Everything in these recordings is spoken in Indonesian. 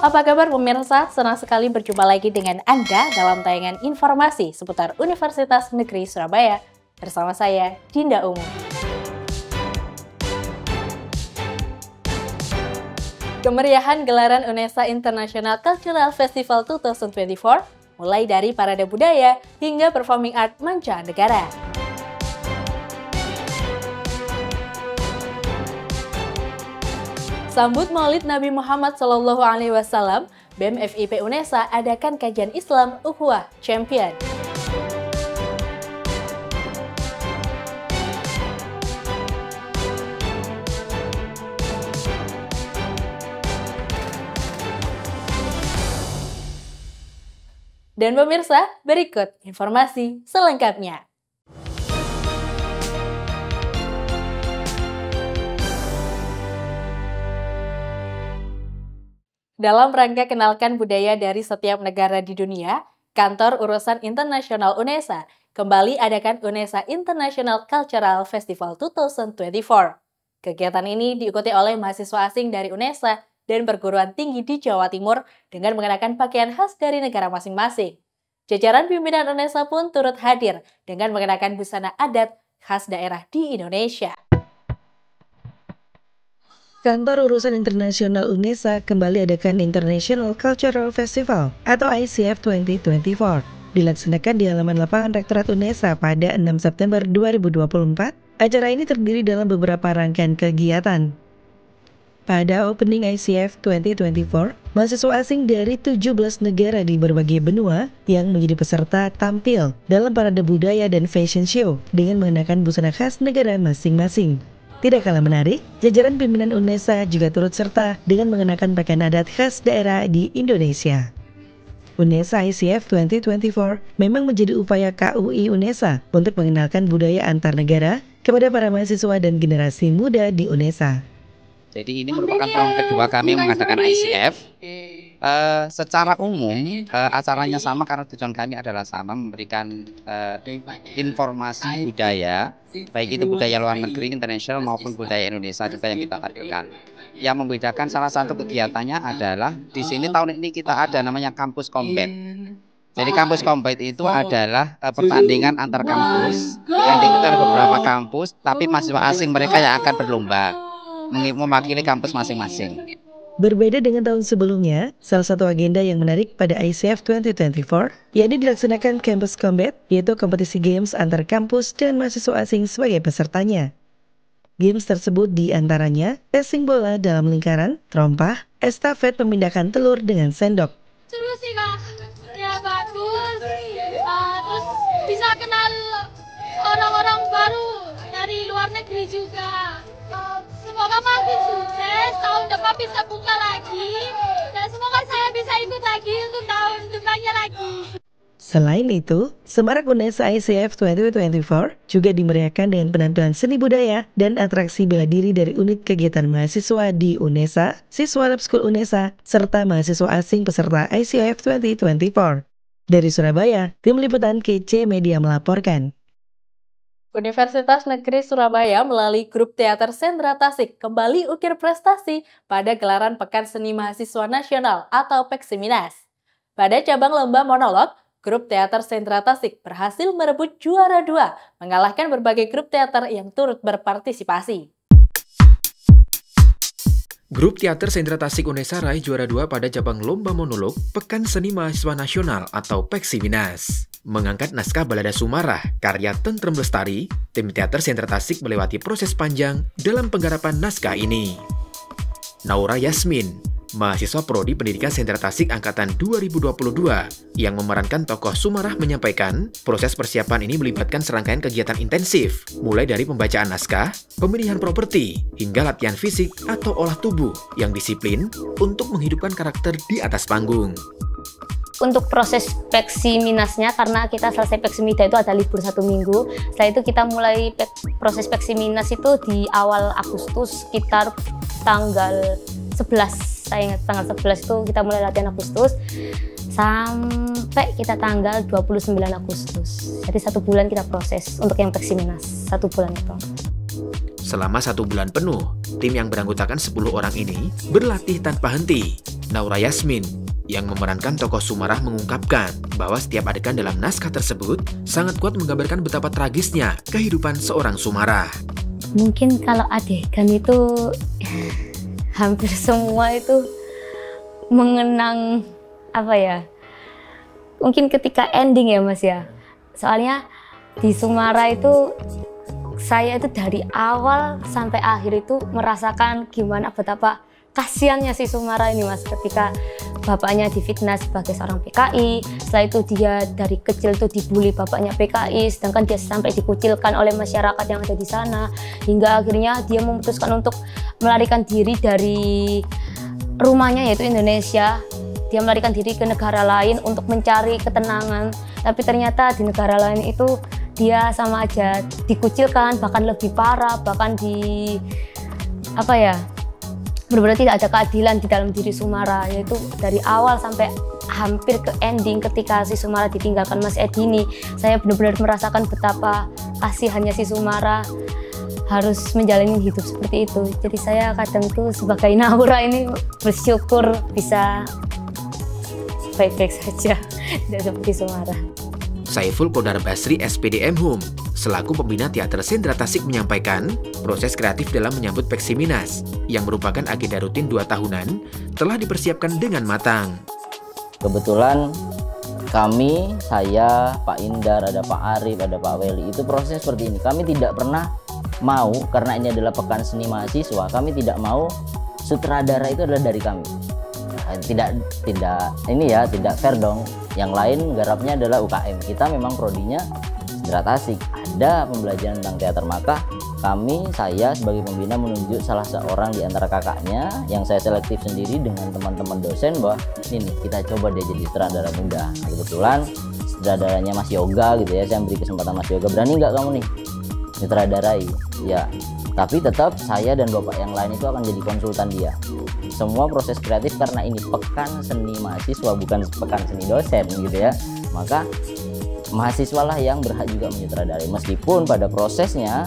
Apa kabar pemirsa? Senang sekali berjumpa lagi dengan Anda dalam tayangan informasi seputar Universitas Negeri Surabaya. Bersama saya, Dinda Umum. Kemeriahan gelaran UNESA International Cultural Festival 2024 mulai dari parade budaya hingga performing art mancanegara. Sambut Maulid Nabi Muhammad SAW, BEM FIP UNESA adakan kajian Islam Ukhuwah Champion. Dan pemirsa, berikut informasi selengkapnya. Dalam rangka kenalkan budaya dari setiap negara di dunia, Kantor Urusan Internasional UNESA kembali adakan UNESA International Cultural Festival 2024. Kegiatan ini diikuti oleh mahasiswa asing dari UNESA dan perguruan tinggi di Jawa Timur dengan mengenakan pakaian khas dari negara masing-masing. Jajaran pimpinan UNESA pun turut hadir dengan mengenakan busana adat khas daerah di Indonesia. Kantor Urusan Internasional UNESA kembali adakan International Cultural Festival atau ICF 2024. Dilaksanakan di halaman lapangan Rektorat UNESA pada 6 September 2024. Acara ini terdiri dalam beberapa rangkaian kegiatan. Pada opening ICF 2024, mahasiswa asing dari 17 negara di berbagai benua yang menjadi peserta tampil dalam parade budaya dan fashion show dengan mengenakan busana khas negara masing-masing. Tidak kalah menarik, jajaran pimpinan UNESA juga turut serta dengan mengenakan pakaian adat khas daerah di Indonesia. UNESA ICF 2024 memang menjadi upaya KUI UNESA untuk mengenalkan budaya antar negara kepada para mahasiswa dan generasi muda di UNESA. Jadi ini merupakan tahun kedua kami mengadakan ICF. Secara umum acaranya sama karena tujuan kami adalah sama, memberikan informasi budaya, baik itu budaya luar negeri, internasional maupun budaya Indonesia juga yang kita tampilkan. Yang membedakan salah satu kegiatannya adalah di sini tahun ini kita ada namanya Kampus Combat. Jadi Kampus Combat itu adalah pertandingan antar kampus yang diikuti oleh beberapa kampus, tapi mahasiswa asing mereka yang akan berlomba mewakili kampus masing-masing. Berbeda dengan tahun sebelumnya, salah satu agenda yang menarik pada ICF 2024 yakni dilaksanakan Campus Combat, yaitu kompetisi games antar kampus dan mahasiswa asing sebagai pesertanya. Games tersebut diantaranya passing bola dalam lingkaran, terompah, estafet memindahkan telur dengan sendok. Seru sih Kak, ya bagus, terus bisa kenal orang-orang baru dari luar negeri juga. Semoga makin sukses, tahun depan bisa buka lagi, dan semoga saya bisa ikut lagi untuk tahun depannya lagi. Selain itu, Semarak UNESA ICF 2024 juga dimeriahkan dengan penampilan seni budaya dan atraksi bela diri dari unit kegiatan mahasiswa di UNESA, siswa Lab School UNESA, serta mahasiswa asing peserta ICF 2024. Dari Surabaya, Tim Liputan KC Media melaporkan. Universitas Negeri Surabaya melalui Grup Teater Sendra Tasik kembali ukir prestasi pada gelaran Pekan Seni Mahasiswa Nasional atau Peksiminas. Pada cabang lomba monolog, Grup Teater Sendra Tasik berhasil merebut juara 2, mengalahkan berbagai grup teater yang turut berpartisipasi. Grup Teater Sendra Tasik UNESA raih juara 2 pada cabang lomba monolog Pekan Seni Mahasiswa Nasional atau Peksiminas. Mengangkat naskah Balada Sumarah karya Tentrem Lestari, tim Teater Sendra Tasik melewati proses panjang dalam penggarapan naskah ini. Naura Yasmin, mahasiswa Prodi Pendidikan Sendra Tasik Angkatan 2022, yang memerankan tokoh Sumarah menyampaikan, proses persiapan ini melibatkan serangkaian kegiatan intensif, mulai dari pembacaan naskah, pemilihan properti, hingga latihan fisik atau olah tubuh yang disiplin untuk menghidupkan karakter di atas panggung. Untuk proses Peksiminasnya, karena kita selesai Peksimida itu ada libur 1 minggu. Setelah itu kita mulai proses Peksiminas itu di awal Agustus, sekitar tanggal 11. Saya ingat tanggal 11 itu kita mulai latihan Agustus sampai kita tanggal 29 Agustus. Jadi 1 bulan kita proses untuk yang Peksiminas, 1 bulan itu. Selama 1 bulan penuh, tim yang beranggotakan 10 orang ini berlatih tanpa henti. Naura Yasmin, yang memerankan tokoh Sumarah mengungkapkan bahwa setiap adegan dalam naskah tersebut sangat kuat menggambarkan betapa tragisnya kehidupan seorang Sumarah. Mungkin kalau adegan itu hampir semua itu mengenang apa ya? Mungkin ketika ending ya Mas ya. Soalnya di Sumarah itu saya itu dari awal sampai akhir itu merasakan gimana betapa kasihannya si Sumarah ini Mas, ketika bapaknya difitnah sebagai seorang PKI, setelah itu dia dari kecil tuh dibully bapaknya PKI, sedangkan dia sampai dikucilkan oleh masyarakat yang ada di sana, hingga akhirnya dia memutuskan untuk melarikan diri dari rumahnya yaitu Indonesia. Dia melarikan diri ke negara lain untuk mencari ketenangan, tapi ternyata di negara lain itu dia sama aja dikucilkan, bahkan lebih parah, bahkan di apa ya, benar-benar tidak ada keadilan di dalam diri Sumarah, yaitu dari awal sampai hampir ke ending ketika si Sumarah ditinggalkan Mas Edi ini, saya benar-benar merasakan betapa kasihannya si Sumarah harus menjalani hidup seperti itu. Jadi saya kadang tuh sebagai Naura ini bersyukur bisa baik-baik saja tidak seperti Sumarah. Saiful Qodar Basri SPDM Hum, selaku pembina Teater Sendra Tasik menyampaikan, proses kreatif dalam menyambut Peksiminas, yang merupakan agenda rutin 2 tahunan, telah dipersiapkan dengan matang. Kebetulan kami, saya, Pak Indar, ada Pak Arif, ada Pak Weli, itu prosesnya seperti ini. Kami tidak pernah mau, karena ini adalah pekan seni mahasiswa, kami tidak mau sutradara itu adalah dari kami. Tidak fair dong. Yang lain garapnya adalah UKM. Kita memang prodinya Sendra Tasik. Ada pembelajaran tentang teater, maka kami, saya sebagai pembina menunjuk salah seorang di antara kakaknya yang saya selektif sendiri dengan teman-teman dosen bahwa ini nih, kita coba deh jadi sutradara muda. Nah, kebetulan sutradaranya Mas Yoga gitu ya, saya beri kesempatan Mas Yoga, berani nggak kamu nih sutradarai? Ya, tapi tetap saya dan bapak yang lain itu akan jadi konsultan dia. Semua proses kreatif, karena ini pekan seni mahasiswa bukan pekan seni dosen gitu ya, maka mahasiswalah yang berhak juga menyutradarai, meskipun pada prosesnya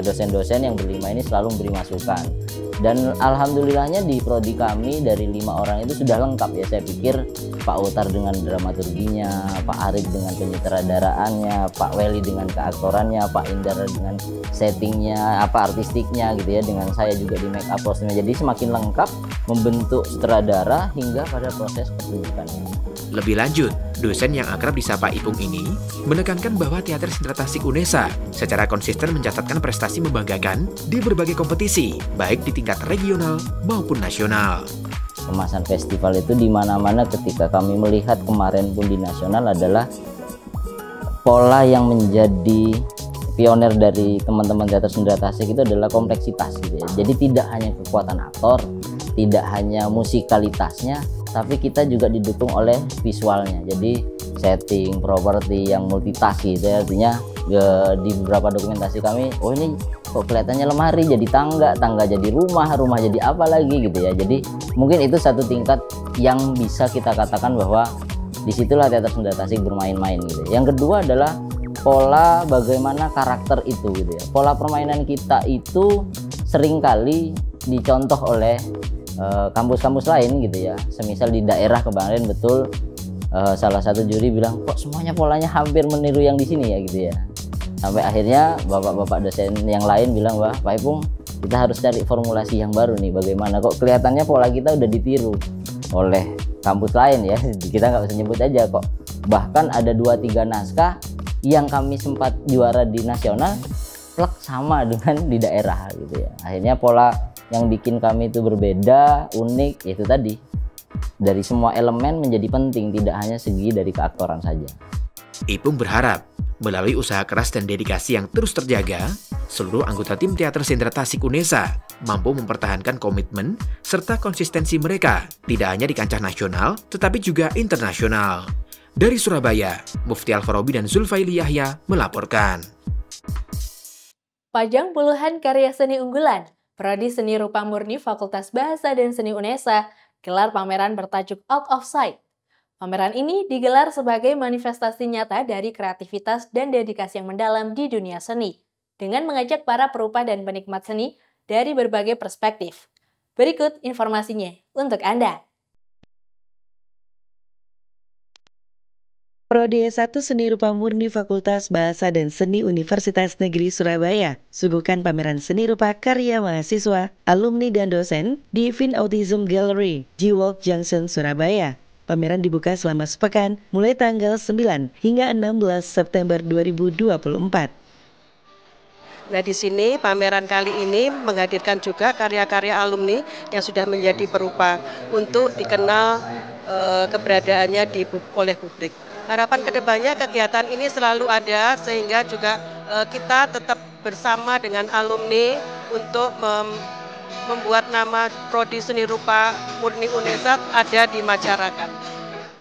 dosen-dosen yang berlima ini selalu memberi masukan. Dan alhamdulillahnya di prodi kami dari 5 orang itu sudah lengkap ya. Saya pikir Pak Utar dengan dramaturginya, Pak Arif dengan penyutradaraannya, Pak Weli dengan keaktorannya, Pak Indar dengan settingnya, artistiknya gitu ya, dengan saya juga di make up kostumnya. Jadi semakin lengkap membentuk sutradara hingga pada proses pertunjukannya. Lebih lanjut, dosen yang akrab disapa Ipung ini menekankan bahwa Teater Sendra Tasik UNESA secara konsisten mencatatkan prestasi membanggakan di berbagai kompetisi, baik di tingkat regional maupun nasional. Kemasan festival itu di mana-mana ketika kami melihat kemarin pun di nasional adalah pola yang menjadi pionir dari teman-teman Teater Sendra Tasik itu adalah kompleksitas gitu ya. Jadi tidak hanya kekuatan aktor, tidak hanya musikalitasnya, tapi kita juga didukung oleh visualnya. Jadi setting, properti yang multitask gitu ya. Artinya di beberapa dokumentasi kami, oh ini kok kelihatannya lemari jadi tangga, tangga jadi rumah, rumah jadi apa lagi gitu ya. Jadi mungkin itu satu tingkat yang bisa kita katakan bahwa disitulah Teater Sendra Tasik bermain-main gitu. Yang kedua adalah pola bagaimana karakter itu gitu ya. Pola permainan kita itu seringkali dicontoh oleh kampus-kampus lain gitu ya. Semisal di daerah kemarin betul salah satu juri bilang kok semuanya polanya hampir meniru yang di sini ya gitu ya. Sampai akhirnya bapak-bapak dosen yang lain bilang, wah Pak Ipung, kita harus cari formulasi yang baru nih. Bagaimana kok kelihatannya pola kita udah ditiru oleh kampus lain ya. Kita nggak bisa nyebut aja kok. Bahkan ada 2-3 naskah yang kami sempat juara di nasional plek sama dengan di daerah gitu ya. Akhirnya pola yang bikin kami itu berbeda, unik, yaitu tadi dari semua elemen menjadi penting, tidak hanya segi dari keaktoran saja. Ipung berharap melalui usaha keras dan dedikasi yang terus terjaga, seluruh anggota tim Teater Sendra Tasik UNESA mampu mempertahankan komitmen serta konsistensi mereka tidak hanya di kancah nasional tetapi juga internasional. Dari Surabaya, Mufti Al-Farabi dan Zulfaili Yahya melaporkan. Pajang puluhan karya seni unggulan, Prodi Seni Rupa Murni Fakultas Bahasa dan Seni UNESA gelar pameran bertajuk Out of Sight. Pameran ini digelar sebagai manifestasi nyata dari kreativitas dan dedikasi yang mendalam di dunia seni, dengan mengajak para perupa dan penikmat seni dari berbagai perspektif. Berikut informasinya untuk Anda. Prodi S1 Seni Rupa Murni Fakultas Bahasa dan Seni Universitas Negeri Surabaya suguhkan pameran seni rupa karya mahasiswa, alumni dan dosen di Fin Autism Gallery, G-Walk Junction, Surabaya. Pameran dibuka selama sepekan mulai tanggal 9 hingga 16 September 2024. Nah, di sini pameran kali ini menghadirkan juga karya-karya alumni yang sudah menjadi perupa untuk dikenal keberadaannya oleh publik. Harapan kedepannya kegiatan ini selalu ada sehingga juga kita tetap bersama dengan alumni untuk membuat nama Prodi Seni Rupa Murni UNESA ada di masyarakat.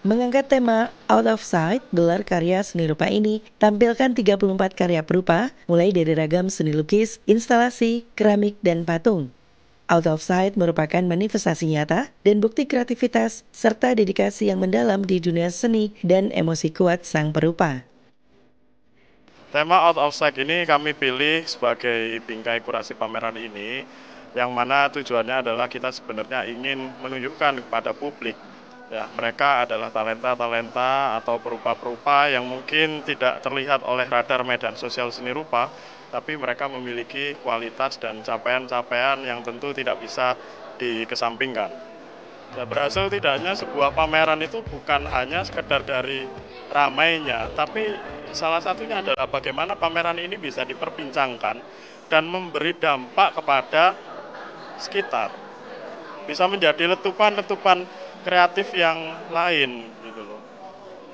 Mengangkat tema Out of Sight, gelar karya seni rupa ini tampilkan 34 karya perupa, mulai dari ragam seni lukis, instalasi, keramik, dan patung. Out of Sight merupakan manifestasi nyata dan bukti kreativitas serta dedikasi yang mendalam di dunia seni dan emosi kuat sang perupa. Tema Out of Sight ini kami pilih sebagai bingkai kurasi pameran ini, yang mana tujuannya adalah kita sebenarnya ingin menunjukkan kepada publik ya, mereka adalah talenta-talenta atau perupa-perupa yang mungkin tidak terlihat oleh radar medan sosial seni rupa, tapi mereka memiliki kualitas dan capaian-capaian yang tentu tidak bisa dikesampingkan. Ya, berhasil tidaknya sebuah pameran itu bukan hanya sekedar dari ramainya, tapi salah satunya adalah bagaimana pameran ini bisa diperbincangkan dan memberi dampak kepada sekitar. Bisa menjadi letupan-letupan kreatif yang lain gitu loh.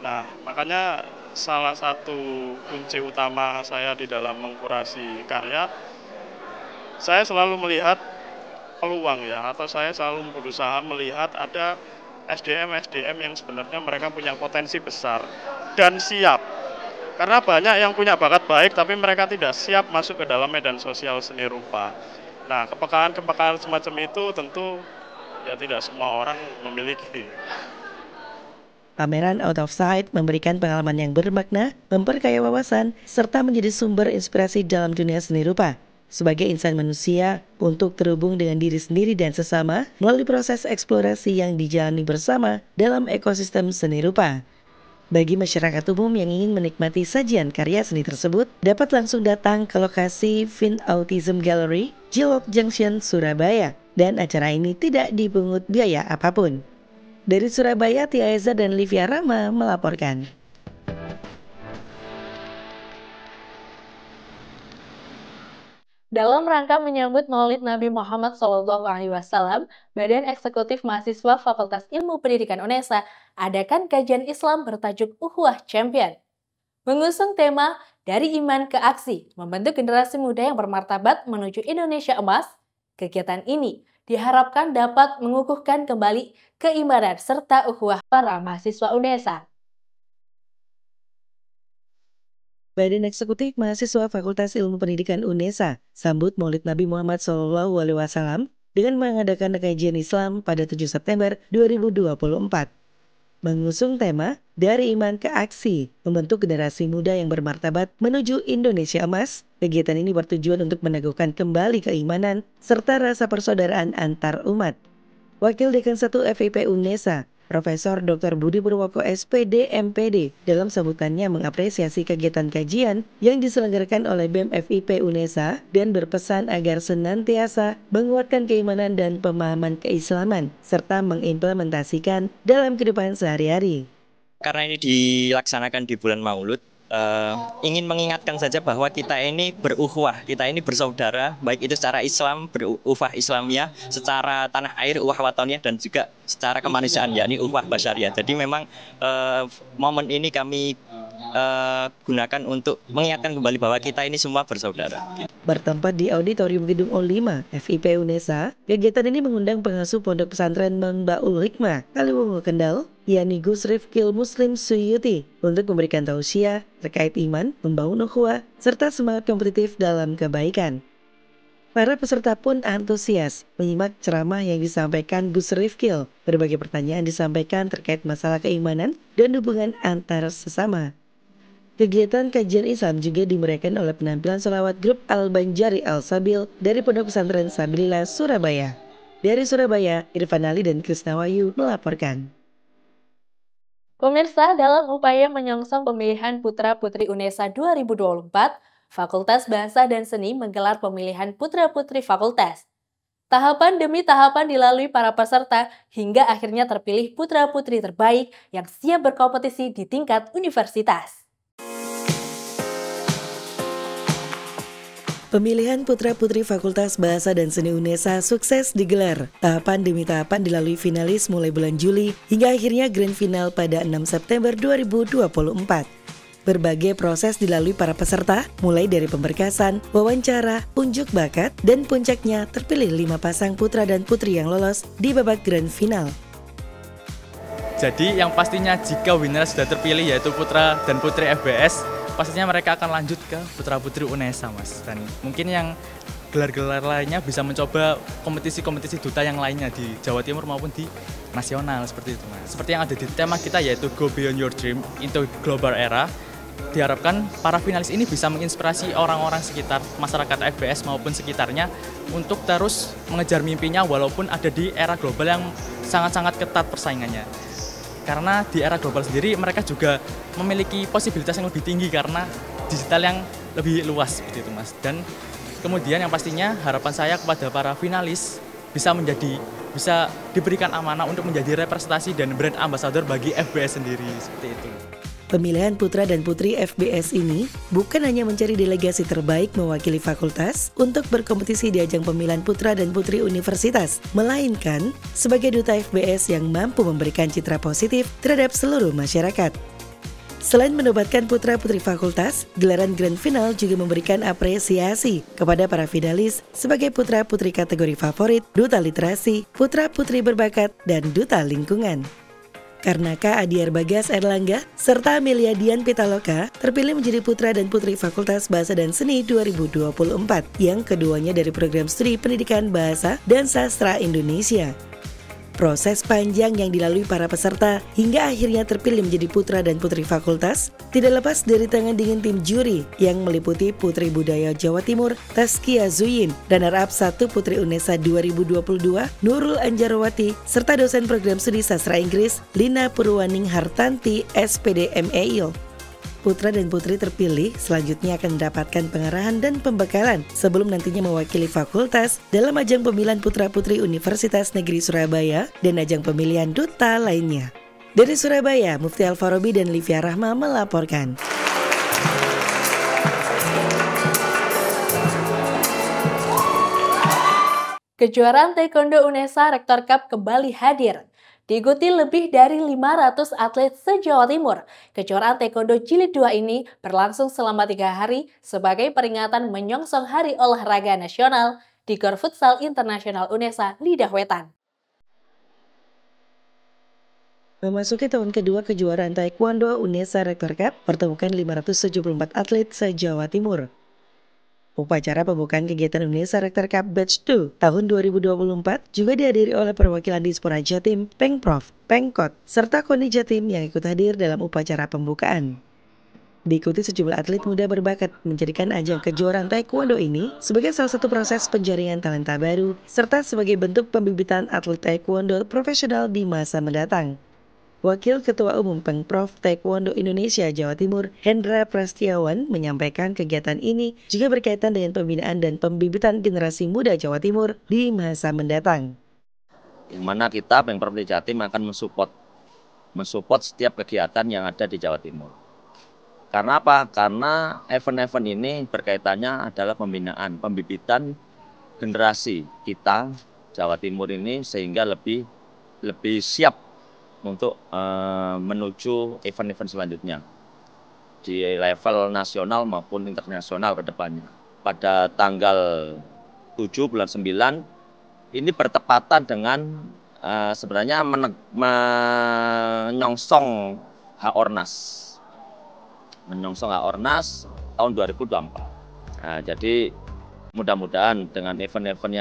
Nah, makanya salah satu kunci utama saya di dalam mengkurasi karya, saya selalu melihat peluang ya, atau saya selalu berusaha melihat ada SDM yang sebenarnya mereka punya potensi besar dan siap. Karena banyak yang punya bakat baik tapi mereka tidak siap masuk ke dalam medan sosial seni rupa. Nah, kepekaan semacam itu tentu ya tidak semua orang memiliki. Pameran Out of Sight memberikan pengalaman yang bermakna, memperkaya wawasan, serta menjadi sumber inspirasi dalam dunia seni rupa. Sebagai insan manusia, untuk terhubung dengan diri sendiri dan sesama melalui proses eksplorasi yang dijalani bersama dalam ekosistem seni rupa. Bagi masyarakat umum yang ingin menikmati sajian karya seni tersebut, dapat langsung datang ke lokasi Fin Autism Gallery, G-Walk Junction, Surabaya. Dan acara ini tidak dipungut biaya apapun. Dari Surabaya, Tia Eza dan Livia Rama melaporkan. Dalam rangka menyambut Maulid Nabi Muhammad SAW, Badan Eksekutif Mahasiswa Fakultas Ilmu Pendidikan UNESA adakan kajian Islam bertajuk Ukhuwah Champion. Mengusung tema Dari Iman ke Aksi, membentuk generasi muda yang bermartabat menuju Indonesia Emas, kegiatan ini diharapkan dapat mengukuhkan kembali keimanan serta ukhuwah para mahasiswa UNESA. Badan Eksekutif Mahasiswa Fakultas Ilmu Pendidikan UNESA sambut Maulid Nabi Muhammad SAW dengan mengadakan kajian Islam pada 7 September 2024. Mengusung tema Dari Iman ke Aksi, membentuk generasi muda yang bermartabat menuju Indonesia Emas, kegiatan ini bertujuan untuk meneguhkan kembali keimanan serta rasa persaudaraan antar umat. Wakil Dekan 1 FIP UNESA, Profesor Dr. Budi Purwoko SPD MPD, dalam sambutannya mengapresiasi kegiatan kajian yang diselenggarakan oleh BEM FIP UNESA dan berpesan agar senantiasa menguatkan keimanan dan pemahaman keislaman serta mengimplementasikan dalam kehidupan sehari-hari. Karena ini dilaksanakan di bulan Maulud, ingin mengingatkan saja bahwa kita ini berukhuwah, kita ini bersaudara, baik itu secara Islam, berukhuwah Islamiyah, secara tanah air, ukhuwah wataniyah, dan juga secara kemanusiaan, yakni ukhuwah basyariyah. Jadi memang momen ini kami gunakan untuk mengingatkan kembali bahwa kita ini semua bersaudara. Bertempat di Auditorium Gedung O5 FIP UNESA, kegiatan ini mengundang pengasuh Pondok Pesantren Manbaul Hikmah, Kaliwungu Kendal, yakni Gus Rifkil Muslim Suyuti, untuk memberikan tausiah terkait iman, membangun ukhuwah, serta semangat kompetitif dalam kebaikan. Para peserta pun antusias menyimak ceramah yang disampaikan Gus Rifkil. Berbagai pertanyaan disampaikan terkait masalah keimanan dan hubungan antar sesama. Kegiatan kajian Islam juga dimeriahkan oleh penampilan sholawat grup Al-Banjari Al-Sabil dari Pondok Pesantren Sabilillah, Surabaya. Dari Surabaya, Irfan Ali dan Krisna Wahyu melaporkan. Pemirsa, dalam upaya menyongsong pemilihan Putra-Putri UNESA 2024, Fakultas Bahasa dan Seni menggelar pemilihan Putra-Putri Fakultas. Tahapan demi tahapan dilalui para peserta hingga akhirnya terpilih putra-putri terbaik yang siap berkompetisi di tingkat universitas. Pemilihan putra-putri Fakultas Bahasa dan Seni UNESA sukses digelar. Tahapan demi tahapan dilalui finalis mulai bulan Juli hingga akhirnya grand final pada 6 September 2024. Berbagai proses dilalui para peserta, mulai dari pemberkasan, wawancara, unjuk bakat, dan puncaknya terpilih 5 pasang putra dan putri yang lolos di babak grand final. Jadi yang pastinya jika winner sudah terpilih yaitu putra dan putri FBS, pastinya mereka akan lanjut ke putra-putri UNESA, Mas. Dan mungkin yang gelar-gelar lainnya bisa mencoba kompetisi-kompetisi duta yang lainnya di Jawa Timur maupun di nasional seperti itu, Mas. Seperti yang ada di tema kita yaitu Go Beyond Your Dream into Global Era. Diharapkan para finalis ini bisa menginspirasi orang-orang sekitar masyarakat FBS maupun sekitarnya untuk terus mengejar mimpinya walaupun ada di era global yang sangat-sangat ketat persaingannya. Karena di era global sendiri mereka juga memiliki posibilitas yang lebih tinggi karena digital yang lebih luas seperti itu, Mas. Dan kemudian yang pastinya harapan saya kepada para finalis bisa diberikan amanah untuk menjadi representasi dan brand ambassador bagi FBS sendiri seperti itu. Pemilihan putra dan putri FBS ini bukan hanya mencari delegasi terbaik mewakili fakultas untuk berkompetisi di ajang pemilihan putra dan putri universitas, melainkan sebagai duta FBS yang mampu memberikan citra positif terhadap seluruh masyarakat. Selain menobatkan putra-putri fakultas, gelaran grand final juga memberikan apresiasi kepada para finalis sebagai putra-putri kategori favorit, duta literasi, putra-putri berbakat, dan duta lingkungan. Karnaka Adiar Bagas Erlangga serta Amelia Dian Pitaloka terpilih menjadi putra dan putri Fakultas Bahasa dan Seni 2024 yang keduanya dari program studi pendidikan bahasa dan sastra Indonesia. Proses panjang yang dilalui para peserta hingga akhirnya terpilih menjadi putra dan putri fakultas tidak lepas dari tangan dingin tim juri yang meliputi Putri Budaya Jawa Timur Taskia Zuyin, runner-up 1 Putri UNESA 2022 Nurul Anjarwati, serta dosen program studi sastra Inggris Lina Purwaning Hartanti SPD MAil. Putra dan putri terpilih selanjutnya akan mendapatkan pengarahan dan pembekalan sebelum nantinya mewakili fakultas dalam ajang pemilihan putra-putri Universitas Negeri Surabaya dan ajang pemilihan duta lainnya. Dari Surabaya, Mufti Al-Farabi dan Livia Rahma melaporkan. Kejuaraan Taekwondo UNESA Rektor Cup kembali hadir. Diikuti lebih dari 500 atlet se-Jawa Timur, kejuaraan Taekwondo Jilid 2 ini berlangsung selama 3 hari sebagai peringatan menyongsong Hari Olahraga Nasional di Gor Futsal Internasional UNESA Lidah Wetan. Memasuki tahun kedua kejuaraan Taekwondo UNESA Rektor Cup pertemukan 574 atlet se-Jawa Timur. Upacara pembukaan kegiatan UNESA Rektor Cup Batch 2 tahun 2024 juga dihadiri oleh perwakilan Dispora Jatim, Pengprov, Pengkot, serta KONI Jatim yang ikut hadir dalam upacara pembukaan. Diikuti sejumlah atlet muda berbakat menjadikan ajang kejuaraan Taekwondo ini sebagai salah satu proses penjaringan talenta baru, serta sebagai bentuk pembibitan atlet Taekwondo profesional di masa mendatang. Wakil Ketua Umum Pengprov Taekwondo Indonesia Jawa Timur, Hendra Prastiawan, menyampaikan kegiatan ini juga berkaitan dengan pembinaan dan pembibitan generasi muda Jawa Timur di masa mendatang. Yang mana kita Pengprov Jatim akan mensupport setiap kegiatan yang ada di Jawa Timur. Karena apa? Karena event-event ini berkaitannya adalah pembinaan, pembibitan generasi kita Jawa Timur ini sehingga lebih siap untuk menuju event-event selanjutnya di level nasional maupun internasional ke depannya. Pada tanggal 7 bulan 9 ini bertepatan dengan sebenarnya menyongsong H-Ornas. Menyongsong H-Ornas tahun 2024. Nah, jadi mudah-mudahan dengan event-event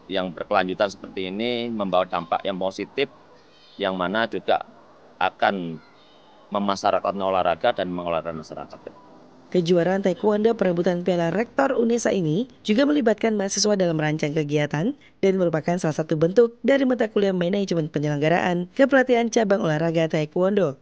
yang berkelanjutan seperti ini membawa dampak yang positif, yang mana juga akan memasyarakatkan olahraga dan mengolahraga masyarakat. Kejuaraan Taekwondo perebutan Piala Rektor UNESA ini juga melibatkan mahasiswa dalam merancang kegiatan dan merupakan salah satu bentuk dari mata kuliah manajemen penyelenggaraan kepelatihan cabang olahraga Taekwondo.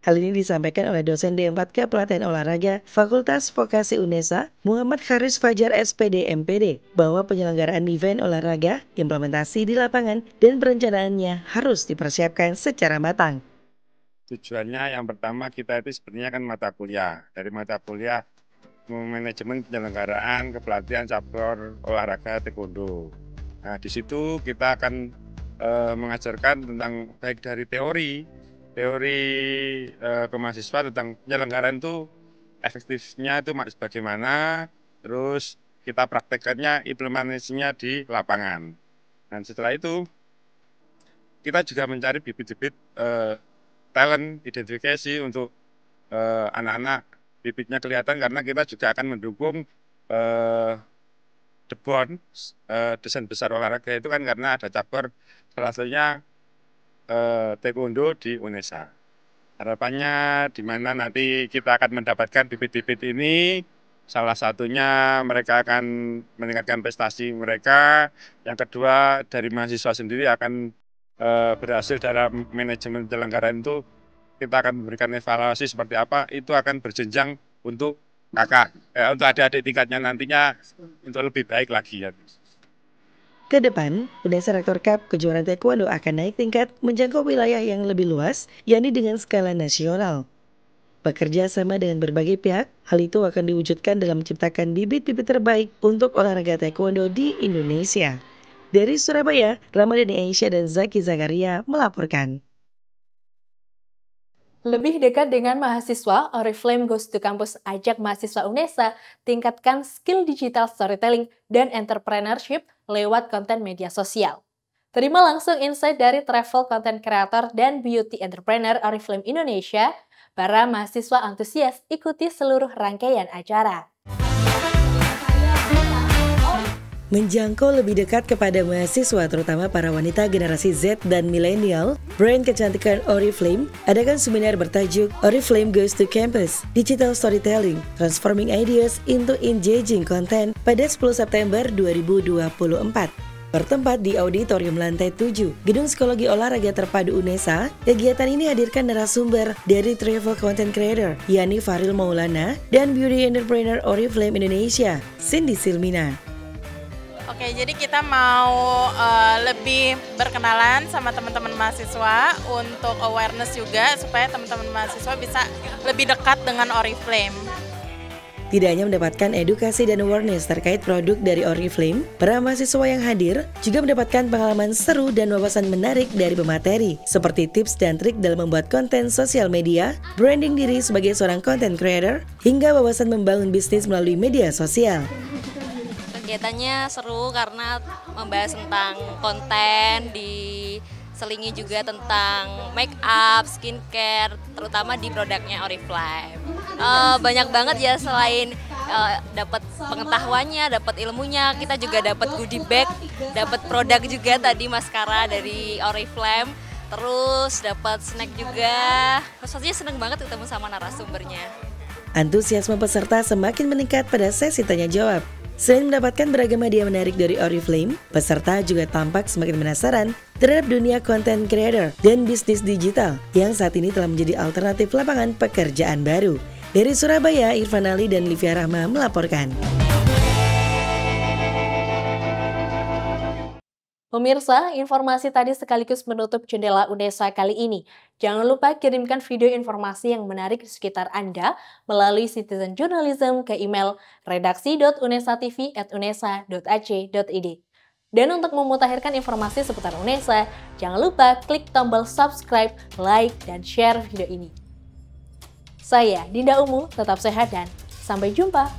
Hal ini disampaikan oleh dosen D4K Pelatihan Olahraga Fakultas Vokasi UNESA, Muhammad Haris Fajar SPD MPD, bahwa penyelenggaraan event olahraga, implementasi di lapangan, dan perencanaannya harus dipersiapkan secara matang. Tujuannya yang pertama kita itu sebenarnya kan mata kuliah. Dari mata kuliah manajemen penyelenggaraan kepelatihan cabur olahraga taekwondo. Nah, di situ kita akan mengajarkan tentang baik dari teori ke mahasiswa tentang penyelenggaraan itu efektifnya itu bagaimana, terus kita praktekkannya implementasinya di lapangan. Dan setelah itu kita juga mencari bibit-bibit talent identifikasi untuk anak-anak, bibitnya kelihatan karena kita juga akan mendukung DBON, desain besar olahraga itu kan karena ada cabur salah satunya taekwondo di UNESA. Harapannya di mana nanti kita akan mendapatkan bibit-bibit ini, salah satunya mereka akan meningkatkan prestasi mereka. Yang kedua dari mahasiswa sendiri akan berhasil dalam manajemen penyelenggaraan itu, kita akan memberikan evaluasi seperti apa, itu akan berjenjang untuk untuk adik-adik tingkatnya nantinya untuk lebih baik lagi ya. Ke depan, UNESA Rektor Cup kejuaraan taekwondo akan naik tingkat menjangkau wilayah yang lebih luas, yakni dengan skala nasional. Bekerja sama dengan berbagai pihak, hal itu akan diwujudkan dalam menciptakan bibit-bibit terbaik untuk olahraga taekwondo di Indonesia. Dari Surabaya, Ramadhani Aisyah dan Zaki Zakaria melaporkan. Lebih dekat dengan mahasiswa, Oriflame Goes to Campus ajak mahasiswa UNESA tingkatkan skill digital storytelling dan entrepreneurship lewat konten media sosial. Terima langsung insight dari travel content creator dan beauty entrepreneur Oriflame Indonesia. Para mahasiswa antusias ikuti seluruh rangkaian acara. Menjangkau lebih dekat kepada mahasiswa, terutama para wanita generasi Z dan milenial, brand kecantikan Oriflame adakan seminar bertajuk Oriflame Goes to Campus, Digital Storytelling, Transforming Ideas into Engaging Content pada 10 September 2024. Bertempat di Auditorium Lantai 7, Gedung Psikologi Olahraga Terpadu UNESA, kegiatan ini hadirkan narasumber dari travel content creator, yakni Faril Maulana, dan beauty entrepreneur Oriflame Indonesia, Cindy Silmina. Oke, jadi kita mau lebih berkenalan sama teman-teman mahasiswa untuk awareness juga supaya teman-teman mahasiswa bisa lebih dekat dengan Oriflame. Tidak hanya mendapatkan edukasi dan awareness terkait produk dari Oriflame, para mahasiswa yang hadir juga mendapatkan pengalaman seru dan wawasan menarik dari pemateri, seperti tips dan trik dalam membuat konten sosial media, branding diri sebagai seorang content creator, hingga wawasan membangun bisnis melalui media sosial. Kegiatannya seru karena membahas tentang konten, diselingi juga tentang make up, skincare, terutama di produknya Oriflame. Banyak banget ya, selain dapat pengetahuannya, dapat ilmunya, kita juga dapat goodie bag, dapat produk juga tadi maskara dari Oriflame, terus dapat snack juga. Pastinya seneng banget ketemu sama narasumbernya. Antusiasme peserta semakin meningkat pada sesi tanya jawab. Selain mendapatkan beragam hadiah menarik dari Oriflame, peserta juga tampak semakin penasaran terhadap dunia content creator dan bisnis digital yang saat ini telah menjadi alternatif lapangan pekerjaan baru. Dari Surabaya, Irfan Ali dan Livia Rahma melaporkan. Pemirsa, informasi tadi sekaligus menutup jendela UNESA kali ini. Jangan lupa kirimkan video informasi yang menarik di sekitar Anda melalui Citizen Journalism ke email redaksi.unesatv@unesa.ac.id. Dan untuk memutakhirkan informasi seputar UNESA, jangan lupa klik tombol subscribe, like, dan share video ini. Saya Dinda Umu, tetap sehat dan sampai jumpa.